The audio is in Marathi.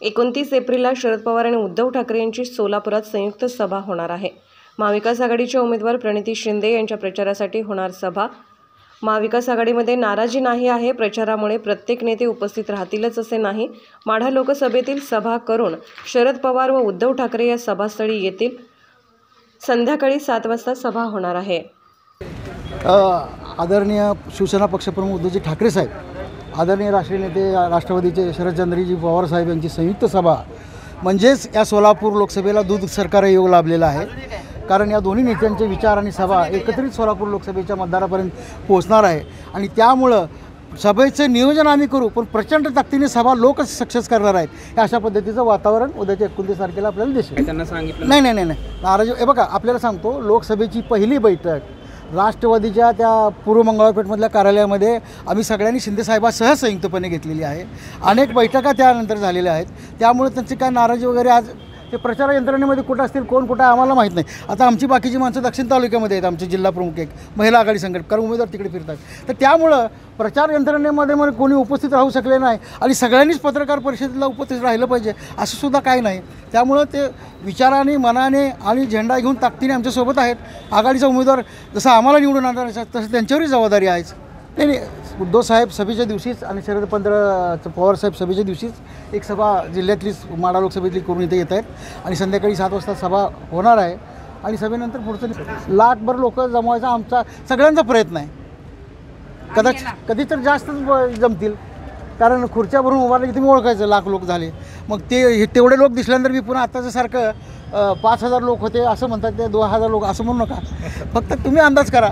29 एप्रिलला शरद पवार आणि उद्धव ठाकरे यांची सोलापुरात संयुक्त सभा होणार आहे। महाविकास आघाडीच्या उमेदवार प्रणिती शिंदे यांच्या प्रचारासाठी होणार सभा। महाविकास आघाडीमध्ये नाराजी नाही आहे। प्रचारामुळे प्रत्येक नेते उपस्थित राहतीलच असे नाही। माढा लोकसभेतील सभा करून शरद पवार व उद्धव ठाकरे या सभास्थळी येतील। संध्याकाळी 7 वाजता सभा होणार आहे। आदरणीय शिवसेना पक्षप्रमुख उद्धवजी ठाकरे साहेब, आदरणीय राष्ट्रीय नेते राष्ट्रवादीचे शरदचंद्रजी पवार साहेब यांची संयुक्त सभा म्हणजेच या सोलापूर लोकसभेला दूध सरकार योग लाभलेला आहे। कारण या दोन्ही नेत्यांचे विचार आणि सभा एकत्रित सोलापूर लोकसभेच्या मतदारापर्यंत पोहोचणार आहे आणि त्यामुळं सभेचं नियोजन आम्ही करू, पण प्रचंड ताकदीने सभा लोकच सक्सेस करणार आहेत। अशा पद्धतीचं वातावरण उद्याच्या 29 तारखेला आपल्याला दिसेल। त्यांना सांगितलं नाही नाराजी हे बघा, आपल्याला सांगतो, लोकसभेची पहिली बैठक राष्ट्रवादीच्या त्या पूर्व मंगळपेठमधल्या कार्यालयामध्ये आम्ही सगळ्यांनी शिंदेसाहेबांसह संयुक्तपणे घेतलेली आहे। अनेक बैठका त्यानंतर झालेल्या आहेत, त्यामुळे त्यांची काय नाराजी वगैरे आज ते प्रचार यंत्रणेमध्ये कुठं असतील, कोण कुठं आम्हाला माहीत नाही। आता आमची बाकीची माणसं दक्षिण तालुक्यामध्ये आहेत, आमचे जिल्हा प्रमुख एक महिला आघाडी संघटन, कारण उमेदवार तिकडे फिरतात, तर त्यामुळं प्रचार यंत्रणेमध्ये कोणी उपस्थित राहू शकले नाही आणि सगळ्यांनीच पत्रकार परिषदेला उपस्थित राहिलं पाहिजे असं सुद्धा काही नाही। त्यामुळं ते विचाराने, मनाने आणि झेंडा घेऊन ताकदीने आमच्यासोबत आहेत। आघाडीचा उमेदवार जसं आम्हाला निवडून आणणार तसं त्यांच्यावरही जबाबदारी आहेच। नाही, उद्धव साहेब सभेच्या दिवशीच आणि शरद पवार साहेब सभेच्या दिवशीच एक सभा जिल्ह्यातलीच माढा लोकसभेतली करून इथे येत आहेत आणि संध्याकाळी 7 वाजता सभा होणार आहे आणि सभेनंतर पुढचं लाखभर लोक जमवायचा आमचा सगळ्यांचा प्रयत्न आहे। कधी तर जास्तच जमतील, कारण खुर्च्या भरून उभारले की तुम्ही ओळखायचं लाख लोक झाले, मग तेवढे लोक दिसल्यानंतर मी पुन्हा आत्ताचं सारखं 5000 लोक होते असं म्हणतात, ते 2000 लोक असं म्हणू नका, फक्त तुम्ही अंदाज करा।